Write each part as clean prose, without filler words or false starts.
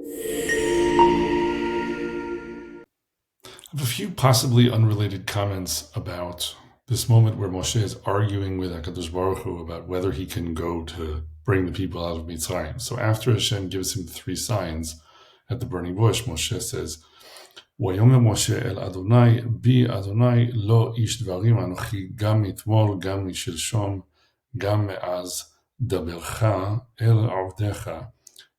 I have a few possibly unrelated comments about this moment where Moshe is arguing with HaKadosh Baruch Hu about whether he can go to bring the people out of Mitzrayim. So after Hashem gives him 3 signs at the burning bush, Moshe says, "Wayomer Moshe el Adonai, bi Adonai lo ish dvarim anochi gam mitmol gam mishelshom gam me'az dabercha el avdecha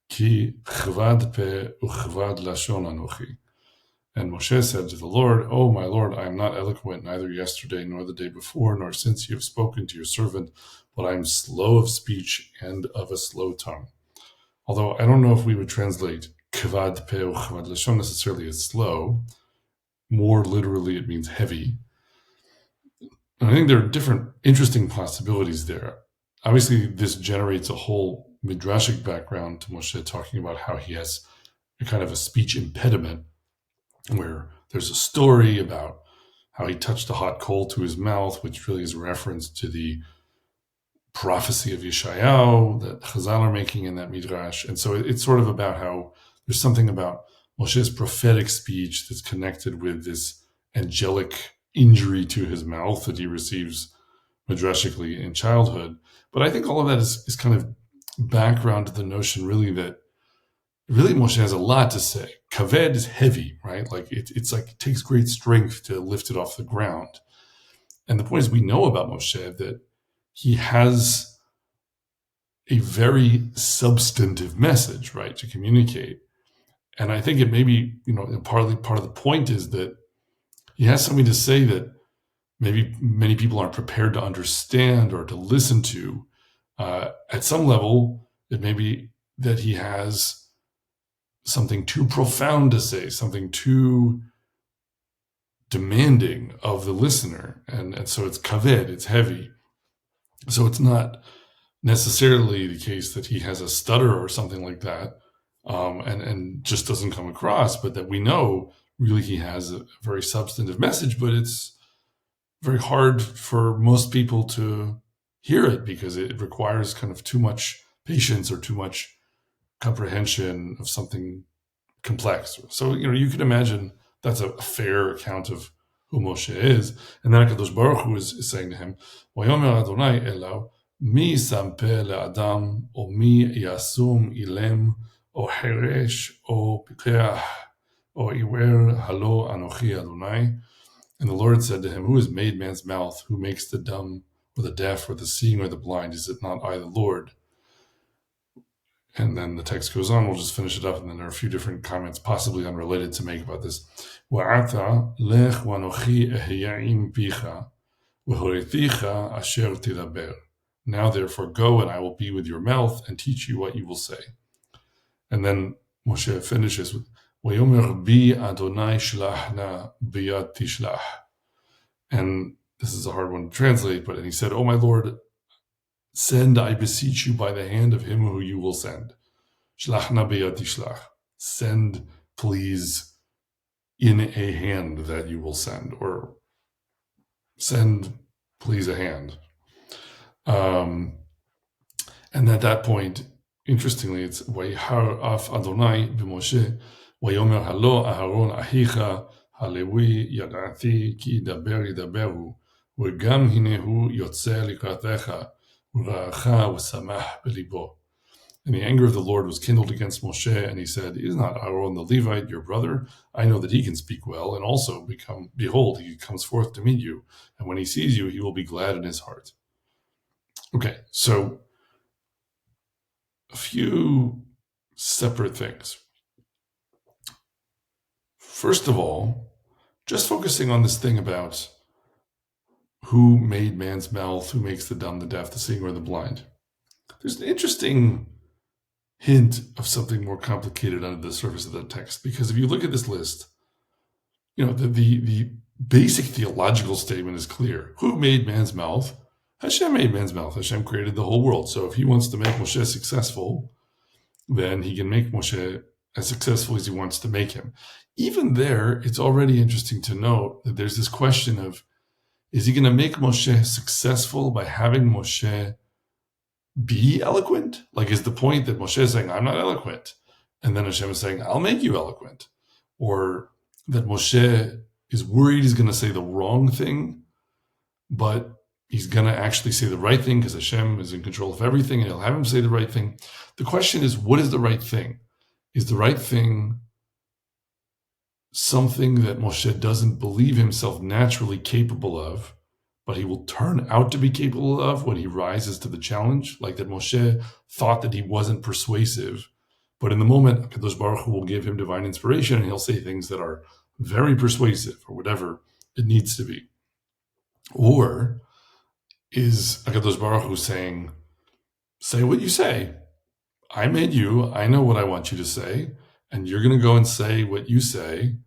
ki chvad pe uchvad lashon anochi." And Moshe said to the Lord, "O my Lord, I am not eloquent neither yesterday nor the day before, nor since you have spoken to your servant, but I am slow of speech and of a slow tongue." Although I don't know if we would translate kvad pe or chvad lashon necessarily as slow. More literally, it means heavy. And I think there are different interesting possibilities there. Obviously, this generates a whole midrashic background to Moshe talking about how he has a kind of a speech impediment, where there's a story about how he touched a hot coal to his mouth, which really is a reference to the prophecy of Yeshayahu that Chazal are making in that midrash. And so it's sort of about how there's something about Moshe's prophetic speech that's connected with this angelic injury to his mouth that he receives midrashically in childhood. But I think all of that is kind of background to the notion really that really Moshe has a lot to say. Kaved is heavy, right? Like it's like it takes great strength to lift it off the ground. And the point is, we know about Moshe that he has a very substantive message, right, to communicate. And I think it may be, part of the point is that he has something to say that maybe many people aren't prepared to understand or to listen to. At some level, it may be that he has something too profound to say, something too demanding of the listener. And so it's kaved, it's heavy. So it's not necessarily the case that he has a stutter or something like that, and just doesn't come across, but that we know really he has a very substantive message, but it's very hard for most people to hear it because it requires kind of too much patience or too much comprehension of something complex. So, you can imagine that's a fair account of who Moshe is. And then HaKadosh Baruch Hu is saying to him, "Vayomer Adonai elav, mi sampe le'adam, o mi yasum ilem, o heresh, o pikeach, o iwer halo anochi Adonai." And the Lord said to him, "Who has made man's mouth? Who makes the dumb, or the deaf, or the seeing, or the blind? Is it not I, the Lord?" And then the text goes on. We'll just finish it up, and then there are a few different comments, possibly unrelated, to make about this. Wa'ata lech vanochi eheya'im picha, v'horeticha asher tidaber. Now therefore go, and I will be with your mouth and teach you what you will say. And then Moshe finishes with, "Vayomer bi Adonai shlachna biyad tishlach." And this is a hard one to translate, but he said, "Oh my Lord, send, I beseech you, by the hand of him who you will send." Shlachna biyad tishlach. Send, please, in a hand that you will send, or send, please, a hand. And at that point, interestingly, it's Vayihar af Adonai b'Moshe, Vayomer halo Aharon ahicha halewi yadati ki daber yidaberu, v'gam hinehu yotze likratecha, v'ra'acha v'samach b'libo. And the anger of the Lord was kindled against Moshe, and he said, "Is not Aaron the Levite your brother? I know that he can speak well, and also behold, he comes forth to meet you, and when he sees you, he will be glad in his heart." Okay, so a few separate things. First of all, just focusing on this thing about who made man's mouth, who makes the dumb, the deaf, the seeing, or the blind. There's an interesting hint of something more complicated under the surface of that text, because if you look at this list, the basic theological statement is clear. Who made man's mouth? Hashem made man's mouth. Hashem created the whole world. So if he wants to make Moshe successful, then he can make Moshe as successful as he wants to make him. Even there, it's already interesting to note that there's this question of, is he going to make Moshe successful by having Moshe be eloquent? Like, is the point that Moshe is saying, "I'm not eloquent"? And then Hashem is saying, I'll make you eloquent. Or that Moshe is worried he's going to say the wrong thing, but he's going to actually say the right thing because Hashem is in control of everything and he'll have him say the right thing. The question is, what is the right thing? Is the right thing something that Moshe doesn't believe himself naturally capable of, but he will turn out to be capable of when he rises to the challenge? Like that Moshe thought that he wasn't persuasive, but in the moment, Kadosh Baruch Hu will give him divine inspiration and he'll say things that are very persuasive or whatever it needs to be. Or is Kadosh Baruch Hu saying, say what you say. I made you. I know what I want you to say. And you're going to go and say what you say.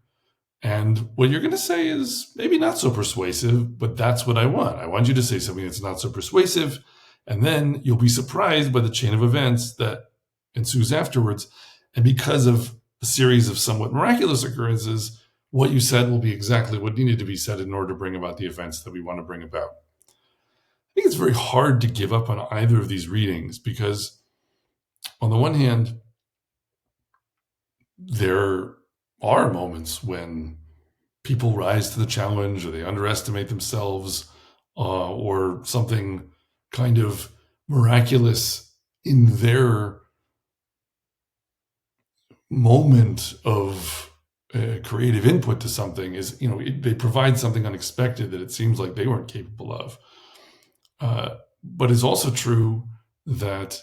And what you're going to say is maybe not so persuasive, but that's what I want. I want you to say something that's not so persuasive. And then you'll be surprised by the chain of events that ensues afterwards. And because of a series of somewhat miraculous occurrences, what you said will be exactly what needed to be said in order to bring about the events that we want to bring about. I think it's very hard to give up on either of these readings because, on the one hand, there are moments when people rise to the challenge or they underestimate themselves or something kind of miraculous in their moment of creative input to something is, they provide something unexpected that it seems like they weren't capable of. But it's also true that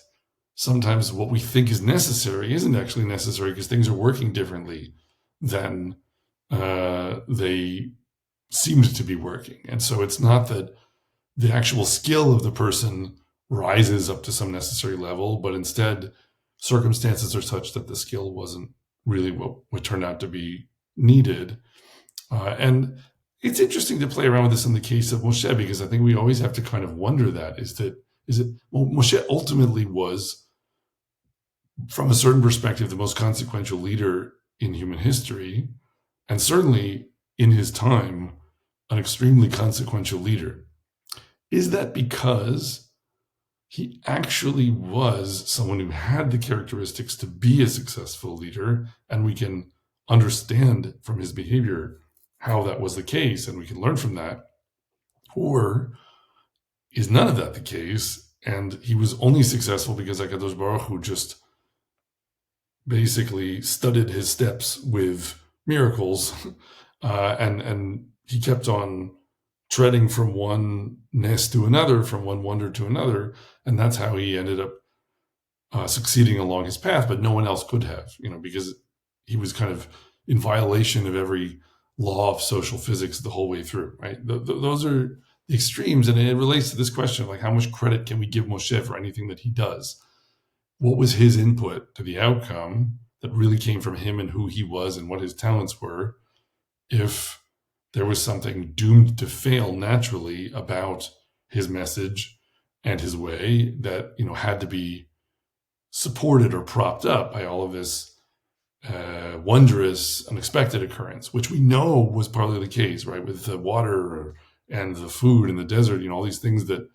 sometimes what we think is necessary isn't actually necessary because things are working differently than they seemed to be working. And so it's not that the actual skill of the person rises up to some necessary level, but instead circumstances are such that the skill wasn't really what turned out to be needed. And it's interesting to play around with this in the case of Moshe, because I think we always have to kind of wonder that, Moshe ultimately was, from a certain perspective, the most consequential leader in human history, and certainly in his time, an extremely consequential leader. Is that because he actually was someone who had the characteristics to be a successful leader, and we can understand from his behavior how that was the case, and we can learn from that? Or is none of that the case, and he was only successful because HaKadosh Baruch Hu just basically studied his steps with miracles, and he kept on treading from one nest to another, from one wonder to another, and that's how he ended up succeeding along his path, but no one else could have, because he was kind of in violation of every law of social physics the whole way through, right? Those are the extremes, and it relates to this question of like, how much credit can we give Moshe for anything that he does? What was his input to the outcome that really came from him and who he was and what his talents were, if there was something doomed to fail naturally about his message and his way that, had to be supported or propped up by all of this wondrous, unexpected occurrence, which we know was partly the case, right? With the water and the food in the desert, all these things that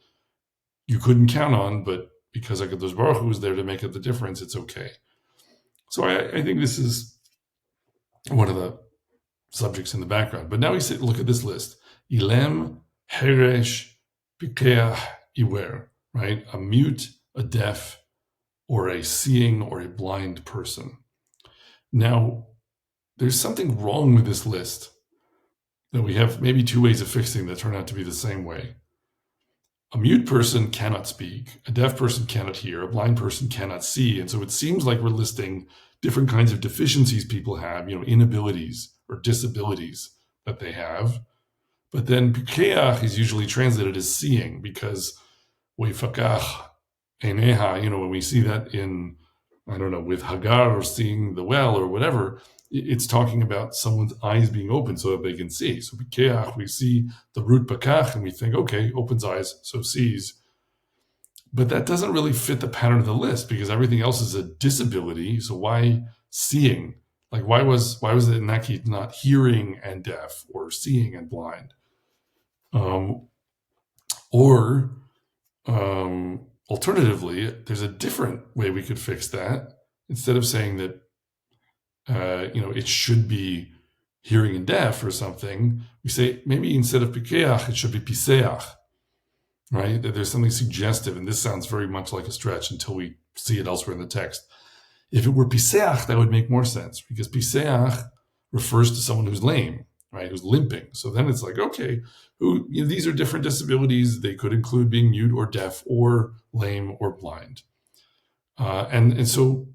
you couldn't count on, but because HaKadosh Baruch Hu was there to make it the difference, it's okay. So I think this is one of the subjects in the background. But now we look at this list. Ilem, Heresh, Pikeach, Iwer, right? A mute, a deaf, or a seeing or a blind person. Now, there's something wrong with this list that we have maybe two ways of fixing that turn out to be the same way. A mute person cannot speak, a deaf person cannot hear, a blind person cannot see. And so it seems like we're listing different kinds of deficiencies people have, inabilities or disabilities that they have. But then pikeach is usually translated as seeing, because weifakach eineha, when we see that in, with Hagar or seeing the well or whatever, it's talking about someone's eyes being open so that they can see. So pikeach, we see the root pakach and we think, okay, opens eyes, so sees. But that doesn't really fit the pattern of the list, because everything else is a disability. So why seeing? Like, why was it in that case not hearing and deaf or seeing and blind? Alternatively, there's a different way we could fix that. Instead of saying that it should be hearing and deaf or something, we say maybe instead of pikeach, it should be piseach, right? That there's something suggestive, and this sounds very much like a stretch until we see it elsewhere in the text. If it were piseach, that would make more sense, because piseach refers to someone who's lame, right? Who's limping. So then it's like, okay, these are different disabilities. They could include being mute or deaf or lame or blind. And so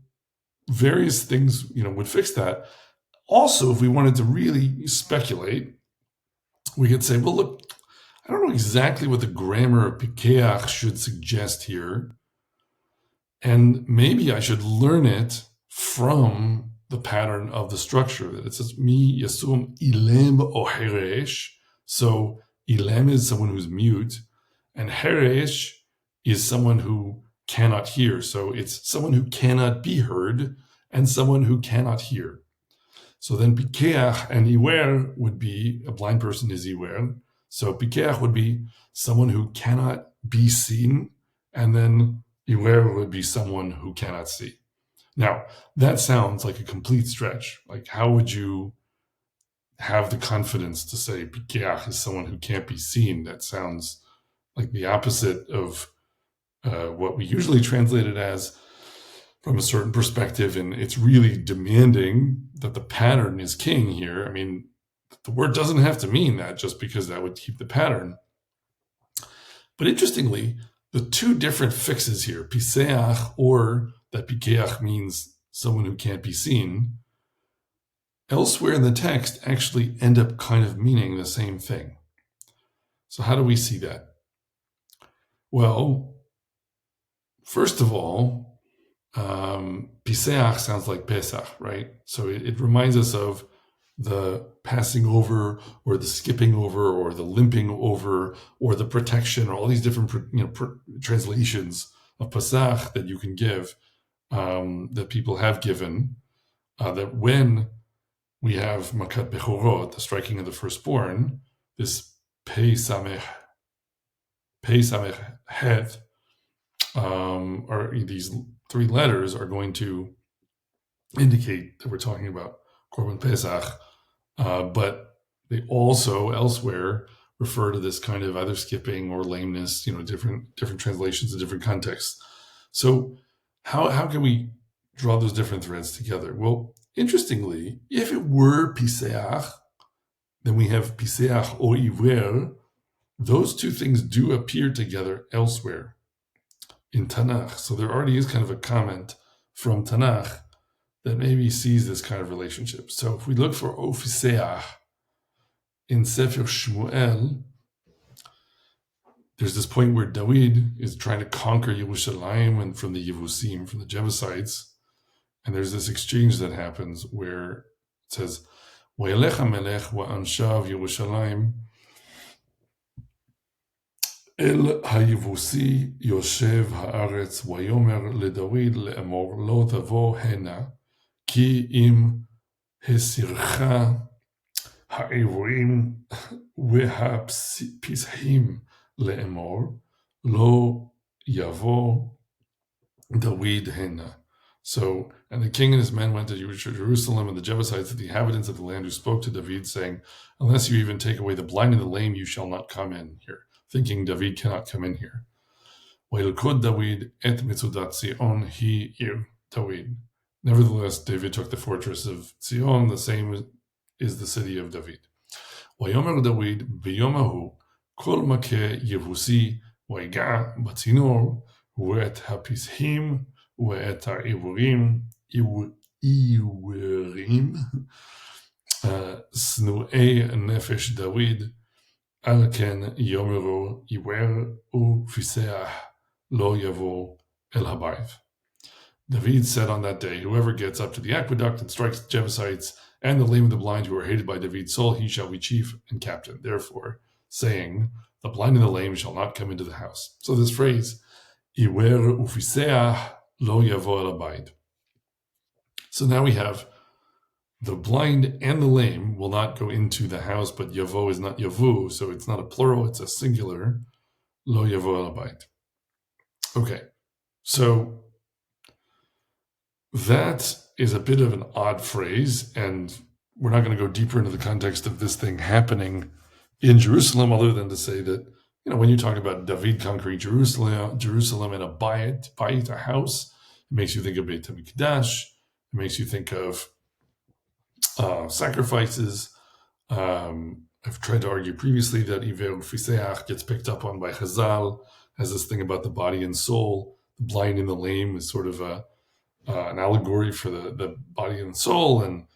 various things, would fix that. Also, if we wanted to really speculate, we could say, well, look, I don't know exactly what the grammar of pikeach should suggest here, and maybe I should learn it from the pattern of the structure. That it says, mi yasum ilem o heresh. So ilem is someone who's mute, and heresh is someone who cannot hear. So it's someone who cannot be heard and someone who cannot hear. So then pikeach and iwer would be, a blind person is iwer. So pikeach would be someone who cannot be seen, and then iwer would be someone who cannot see. Now, that sounds like a complete stretch. Like, how would you have the confidence to say pikeach is someone who can't be seen? That sounds like the opposite of what we usually translate it as from a certain perspective, and it's really demanding that the pattern is king here. I mean, the word doesn't have to mean that just because that would keep the pattern. But interestingly, the two different fixes here, piseach or that pikeach means someone who can't be seen, elsewhere in the text actually end up kind of meaning the same thing. So how do we see that? Well, first of all, piseach sounds like Pesach, right? So it reminds us of the passing over or the skipping over or the limping over or the protection, or all these different translations of Pesach that you can give, that people have given, that when we have Makat Bechorot, the striking of the firstborn, this Pei Samech Het, or these three letters are going to indicate that we're talking about Korban Pesach, but they also elsewhere refer to this kind of either skipping or lameness, different translations in different contexts. So how can we draw those different threads together? Well, interestingly, if it were Piseach, then we have Piseach o Iver. Those two things do appear together elsewhere in Tanakh. So there already is kind of a comment from Tanakh that maybe sees this kind of relationship. So if we look for Ofiseach in Sefer Shmuel, there's this point where David is trying to conquer Yerushalayim and from the Yevusim, from the Jebusites. And there's this exchange that happens where it says, Vayelech HaMelech va'anshav Yerushalayim El HaYevusi Yoshev Haaretz Vayomer LeDavid Le'emor Lo Tavo Hena Ki Im Hesircha Ha'ivrim Ve'ha'pishim Le'emor Lo Yavo David Hena. So, and the king and his men went to Jerusalem, and the Jebusites, the inhabitants of the land, who spoke to David, saying, unless you even take away the blind and the lame, you shall not come in here. Thinking David cannot come in here. Vayilkod David et mitzudat Zion hi ir David. Nevertheless, David took the fortress of Zion, the same is the city of David. Vayomer David biyomahu kol makeh yevusi vayga batzinor uet hapishim uet ha'ivurim snuei nefesh David al ken yomeru iwer ufiseach lo yavo el habayv. David said on that day, whoever gets up to the aqueduct and strikes the Jebusites and the lame and the blind who are hated by David's soul, he shall be chief and captain. Therefore, saying, the blind and the lame shall not come into the house. So this phrase, Iwer ufiseach lo yavo el habayv. So now we have the blind and the lame will not go into the house, but yavo is not yavu, so it's not a plural, it's a singular. Lo yavo el habayv. Okay, so that is a bit of an odd phrase, and we're not going to go deeper into the context of this thing happening in Jerusalem, other than to say that, when you talk about David conquering Jerusalem and a bayit, a house, it makes you think of Beit HaMikdash. It makes you think of sacrifices. I've tried to argue previously that Iver Ufiseach gets picked up on by Chazal, has this thing about the body and soul. The blind and the lame is sort of an allegory for the body and soul, and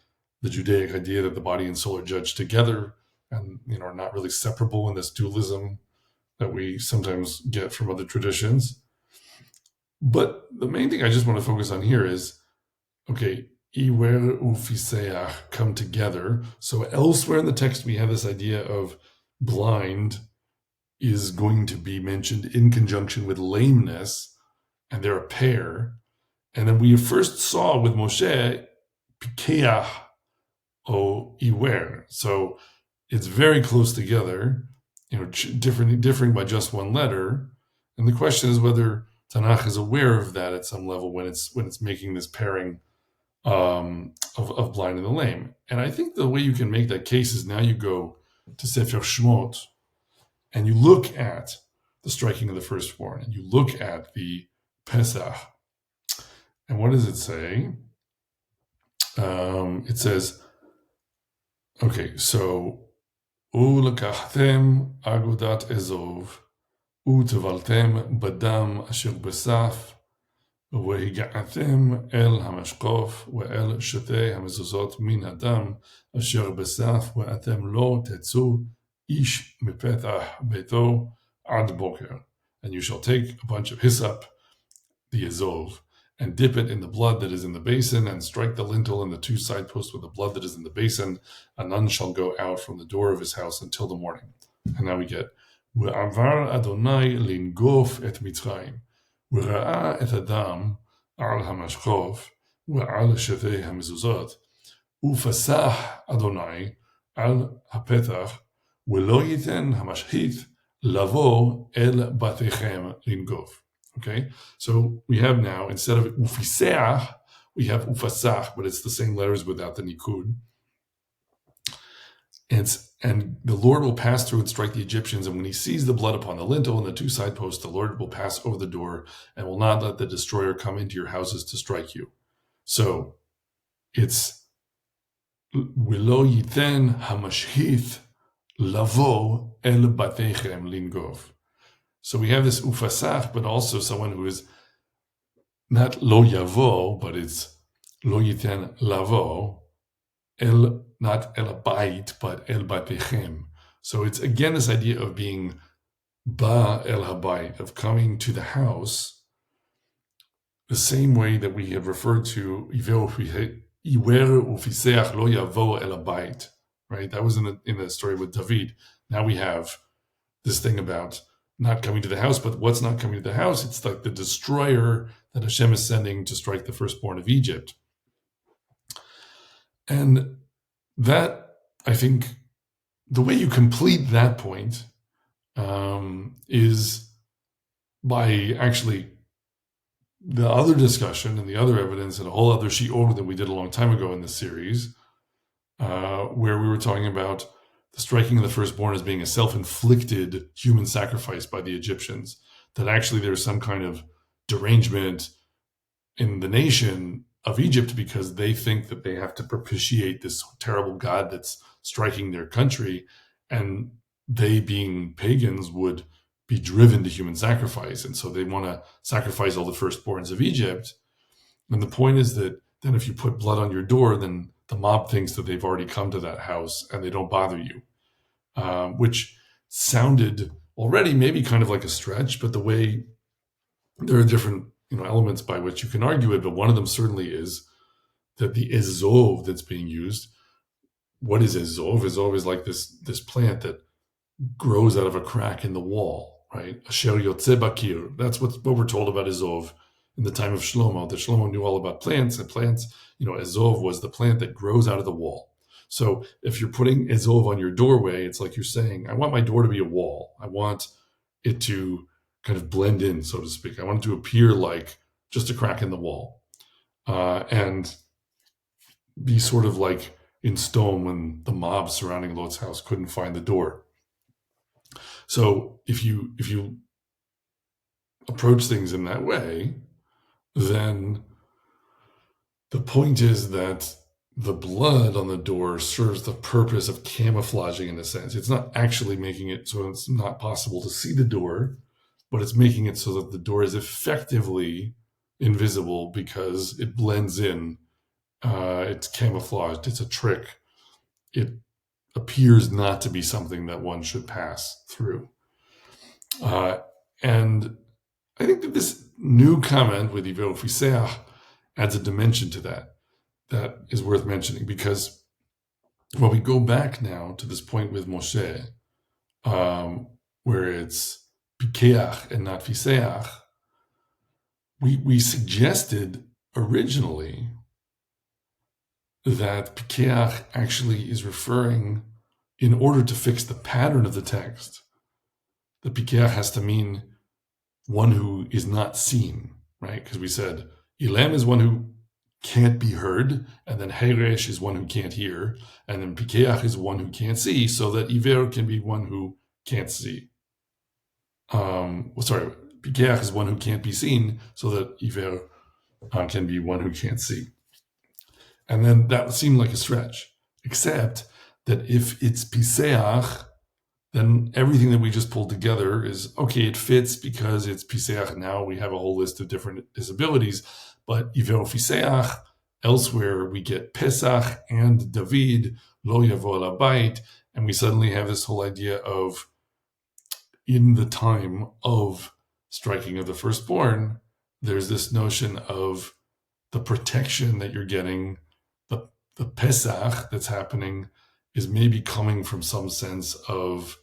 the Judaic idea that the body and soul are judged together and are not really separable in this dualism that we sometimes get from other traditions. But the main thing I just want to focus on here is, okay, Iwer ufiseach come together. So elsewhere in the text, we have this idea of blind is going to be mentioned in conjunction with lameness, and they're a pair. And then we first saw with Moshe, pikeach o iwer. So it's very close together, differing by just one letter. And the question is whether Tanakh is aware of that at some level when it's making this pairing of blind and the lame. And I think the way you can make that case is now you go to Sefer Shmot and you look at the striking of the firstborn and you look at the Pesach. And what does it say? It says, okay, so Ulekachtem agudat ezov utevaltem badam asher besaf והגעתם אל המשקוף ואל שתי המזוזות מן הדם אשר בסף ואתם לא תצאו איש מפתח ביתו עד בוקר. And you shall take a bunch of hyssop, the ezov, and dip it in the blood that is in the basin, and strike the lintel and the two side posts with the blood that is in the basin, and none shall go out from the door of his house until the morning. And now we get ועבר אדוני לנגוף את מצרים. וראה את הדם על המשקוף ועל שתי המזוזות, ופסח אדוני על הפתח, ולא ייתן המשחית לבוא אל בתיכם לנגוף. Okay, so we have now, instead of ufiseach, we have ufasach, but it's the same letters without the nikud. And the Lord will pass through and strike the Egyptians, and when he sees the blood upon the lintel and the two side posts, the Lord will pass over the door and will not let the destroyer come into your houses to strike you. So it's V'lo yiten hamashhith lavo el batechem lingov. So we have this ufasach, but also someone who is not lo yavo, but it's lo yiten lavo, el, not el bayit, but el batechem. So it's again this idea of being ba el habayit, of coming to the house, the same way that we have referred to iwer ufiseach lo yavo el habayit, right? That was in the story with David. Now we have this thing about not coming to the house, but what's not coming to the house? It's like the destroyer that Hashem is sending to strike the firstborn of Egypt. And that, I think, the way you complete that point is by actually the other discussion and the other evidence and a whole other shiur that we did a long time ago in this series, where we were talking about the striking of the firstborn as being a self-inflicted human sacrifice by the Egyptians, that actually there's some kind of derangement in the nation of Egypt because they think that they have to propitiate this terrible god that's striking their country, and they, being pagans, would be driven to human sacrifice, and so they want to sacrifice all the firstborns of Egypt. And the point is that then if you put blood on your door, then the mob thinks that they've already come to that house and they don't bother you, which sounded already maybe kind of like a stretch, but the way there are different elements by which you can argue it, but one of them certainly is that the ezov that's being used. What is ezov? Ezov is like this plant that grows out of a crack in the wall, right? Asher yotze bakir. That's what we're told about ezov in the time of Shlomo, that Shlomo knew all about plants, and plants, ezov was the plant that grows out of the wall. So if you're putting ezov on your doorway, it's like you're saying, I want my door to be a wall. I want it to kind of blend in, so to speak. I want it to appear like just a crack in the wall. And be sort of like in stone when the mob surrounding Lot's house couldn't find the door. So if you approach things in that way, then the point is that the blood on the door serves the purpose of camouflaging in a sense. It's not actually making it so it's not possible to see the door, but it's making it so that the door is effectively invisible because it blends in. It's camouflaged. It's a trick. It appears not to be something that one should pass through. And I think that this new comment with Iver Fiseach adds a dimension to that is worth mentioning, because when we go back now to this point with Moshe, where it's Pikeach and not Fiseach, we suggested originally that Pikeach actually is referring, in order to fix the pattern of the text, the Pikeach has to mean one who is not seen, right? Because we said Ilem is one who can't be heard, and then Heresh is one who can't hear, and then Pikeach is one who can't see, so that Iver can be one who can't see. Pikeach is one who can't be seen, so that Iver can be one who can't see. And then that would seem like a stretch, except that if it's Piseach, then everything that we just pulled together is, okay, it fits because it's Piseach, and now we have a whole list of different disabilities. But Iver Fiseach, elsewhere we get Pesach and David, Lo Yavo Labayit, and we suddenly have this whole idea of, in the time of striking of the firstborn, there's this notion of the protection that you're getting, the Pesach that's happening is maybe coming from some sense of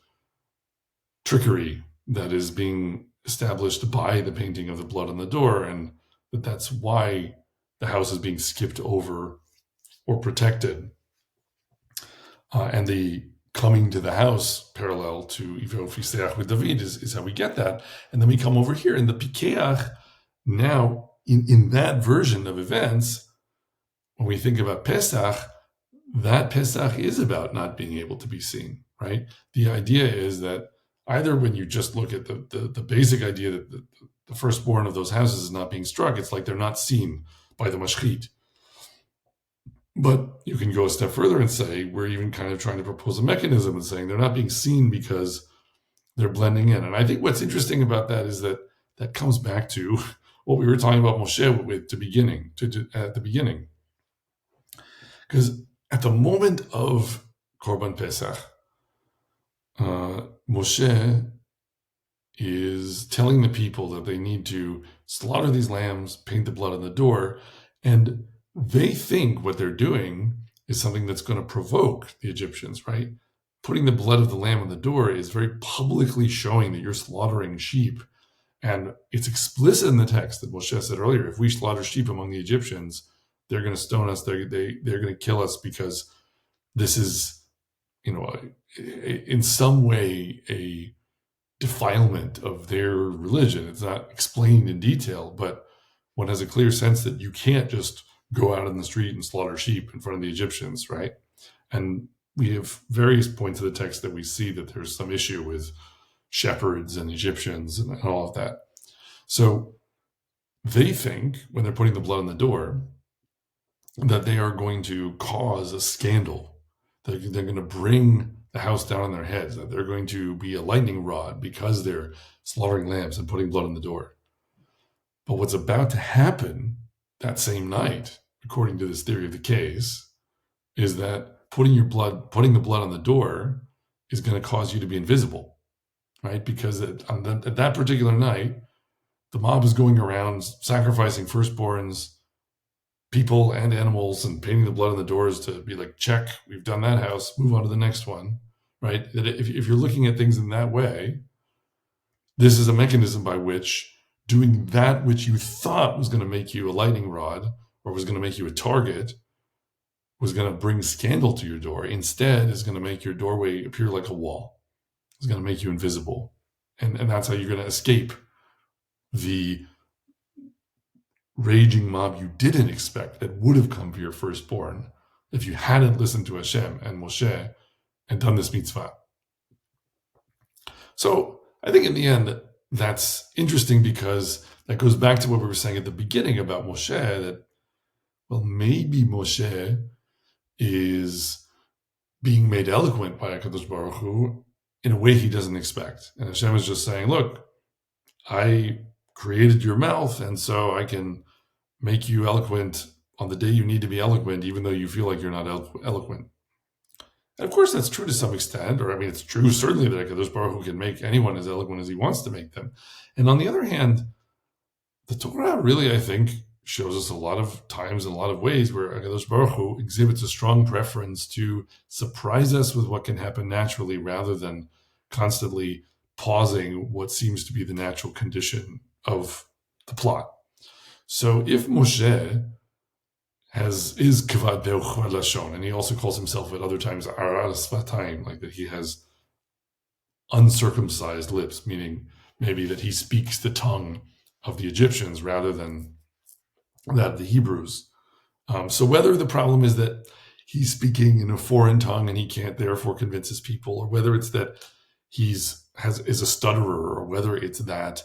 trickery that is being established by the painting of the blood on the door, and that's why the house is being skipped over or protected. And the coming to the house parallel to Iver Fiseach with David is how we get that. And then we come over here, and the Pikeach, now in that version of events, when we think about Pesach, that Pesach is about not being able to be seen, right? The idea is that either when you just look at the basic idea that the firstborn of those houses is not being struck, it's like they're not seen by the mashchit. But you can go a step further and say, we're even kind of trying to propose a mechanism and saying they're not being seen because they're blending in. And I think what's interesting about that is that comes back to what we were talking about Moshe with at the beginning. Because at the moment of Korban Pesach, Moshe is telling the people that they need to slaughter these lambs, paint the blood on the door, and they think what they're doing is something that's going to provoke the Egyptians, right? Putting the blood of the lamb on the door is very publicly showing that you're slaughtering sheep. And it's explicit in the text that Moshe said earlier, if we slaughter sheep among the Egyptians, they're going to stone us, they're going to kill us, because this is, in some way a defilement of their religion. It's not explained in detail, but one has a clear sense that you can't just go out in the street and slaughter sheep in front of the Egyptians, right? And we have various points of the text that we see that there's some issue with shepherds and Egyptians and all of that. So they think, when they're putting the blood on the door, that they are going to cause a scandal. They're going to bring the house down on their heads, that they're going to be a lightning rod because they're slaughtering lambs and putting blood on the door. But what's about to happen that same night, according to this theory of the case, is that putting the blood on the door is going to cause you to be invisible, right? Because at that particular night, the mob is going around sacrificing firstborns, people and animals, and painting the blood on the doors to be like, check, we've done that house, move on to the next one, right? That if you're looking at things in that way, this is a mechanism by which doing that which you thought was going to make you a lightning rod or was going to make you a target was going to bring scandal to your door. Instead, is going to make your doorway appear like a wall. It's going to make you invisible. And that's how you're going to escape the raging mob you didn't expect that would have come for your firstborn, if you hadn't listened to Hashem and Moshe and done this mitzvah. So I think in the end, that's interesting because that goes back to what we were saying at the beginning about Moshe, that, well, maybe Moshe is being made eloquent by HaKadosh Baruch Hu in a way he doesn't expect. And Hashem is just saying, look, I created your mouth, and so I can make you eloquent on the day you need to be eloquent, even though you feel like you're not eloquent. And of course, that's true to some extent, or I mean, it's true certainly that HaKadosh Baruch Hu can make anyone as eloquent as he wants to make them. And on the other hand, the Torah really, I think, shows us a lot of times in a lot of ways where HaKadosh Baruch Hu exhibits a strong preference to surprise us with what can happen naturally rather than constantly pausing what seems to be the natural condition of the plot. So if Moshe is kavad be'uchvar lashon, and he also calls himself at other times arar svatayim, like that he has uncircumcised lips, meaning maybe that he speaks the tongue of the Egyptians rather than that of the Hebrews. So whether the problem is that he's speaking in a foreign tongue and he can't therefore convince his people, or whether it's that is a stutterer, or whether it's that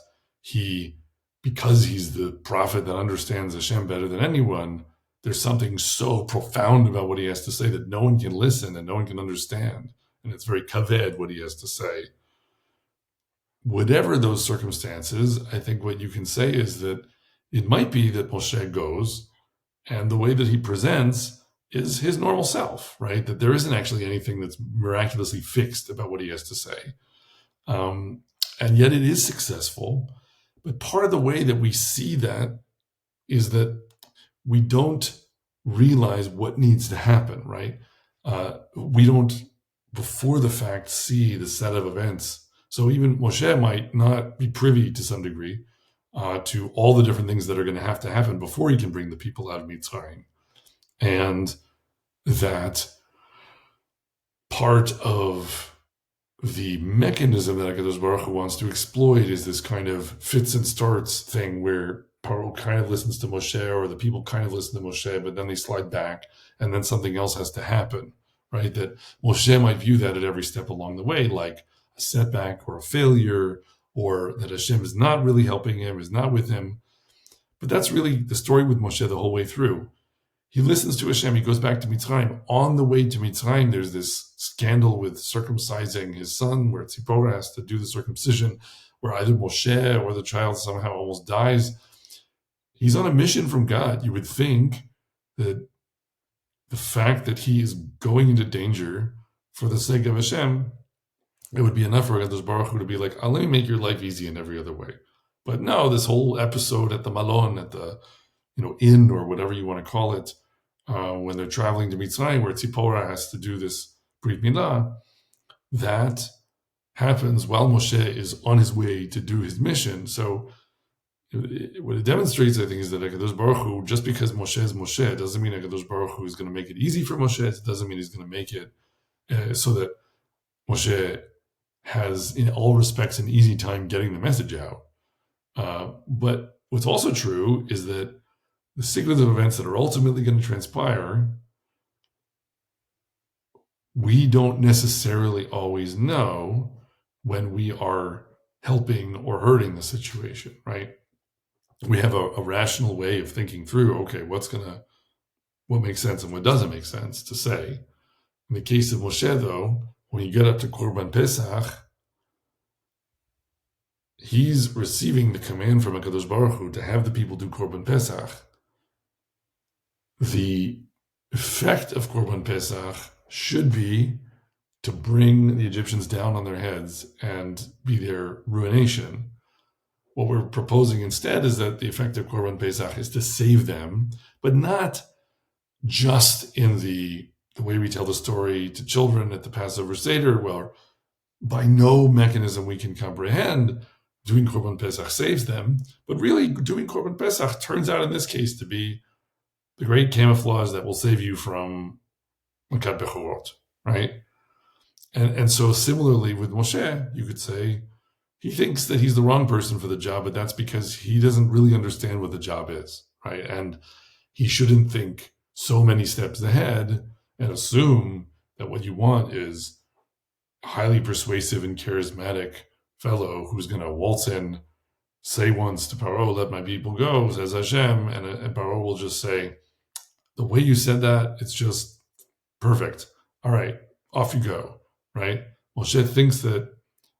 because he's the prophet that understands Hashem better than anyone, there's something so profound about what he has to say that no one can listen and no one can understand. And it's very kaved what he has to say. Whatever those circumstances, I think what you can say is that it might be that Moshe goes, and the way that he presents is his normal self, right? That there isn't actually anything that's miraculously fixed about what he has to say. And yet it is successful. But part of the way that we see that is that we don't realize what needs to happen, right? We don't, before the fact, see the set of events. So even Moshe might not be privy to some degree to all the different things that are going to happen before he can bring the people out of Mitzrayim. And that part of the mechanism that HaKadosh Baruch Hu wants to exploit is this kind of fits and starts thing where Paro kind of listens to Moshe, or the people kind of listen to Moshe, but then they slide back, and then something else has to happen, right? That Moshe might view that at every step along the way, like a setback or a failure, or that Hashem is not really helping him, is not with him. But that's really the story with Moshe the whole way through. He listens to Hashem, he goes back to Mitzrayim. On the way to Mitzrayim, there's this scandal with circumcising his son, where Tzipora has to do the circumcision, where either Moshe or the child somehow almost dies. He's on a mission from God. You would think that the fact that he is going into danger for the sake of Hashem, it would be enough for HaKadosh Baruch Hu to be like, oh, let me make your life easy in every other way. But no, this whole episode at the Machon, at the inn or whatever you want to call it, when they're traveling to Mitzrayim, where Tzipora has to do this Brit Milah, that happens while Moshe is on his way to do his mission. So what it demonstrates, I think, is that HaKadosh Baruch Hu, just because Moshe is Moshe, doesn't mean HaKadosh Baruch Hu is going to make it easy for Moshe. It doesn't mean he's going to make it so that Moshe has, in all respects, an easy time getting the message out. But what's also true is that the sequence of events that are ultimately going to transpire, we don't necessarily always know when we are helping or hurting the situation, right? We have a rational way of thinking through, okay, what makes sense and what doesn't make sense to say. In the case of Moshe, though, when you get up to Korban Pesach, he's receiving the command from HaKadosh Baruch Hu to have the people do Korban Pesach. The effect of Korban Pesach should be to bring the Egyptians down on their heads and be their ruination. What we're proposing instead is that the effect of Korban Pesach is to save them, but not just in the way we tell the story to children at the Passover Seder, where by no mechanism we can comprehend doing Korban Pesach saves them, but really doing Korban Pesach turns out in this case to be the great camouflage that will save you from Makat Bechorot, right? And so similarly with Moshe, you could say he thinks that he's the wrong person for the job, but that's because he doesn't really understand what the job is, right? And he shouldn't think so many steps ahead and assume that what you want is a highly persuasive and charismatic fellow who's going to waltz in, say once to Paro, let my people go, says Hashem, and Paro will just say, the way you said that, it's just perfect. All right, off you go, right? Moshe thinks that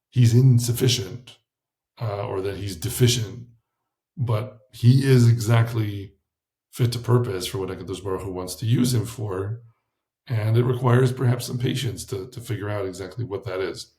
he's insufficient or that he's deficient, but he is exactly fit to purpose for what HaKadosh Baruch Hu wants to use him for, and it requires perhaps some patience to figure out exactly what that is.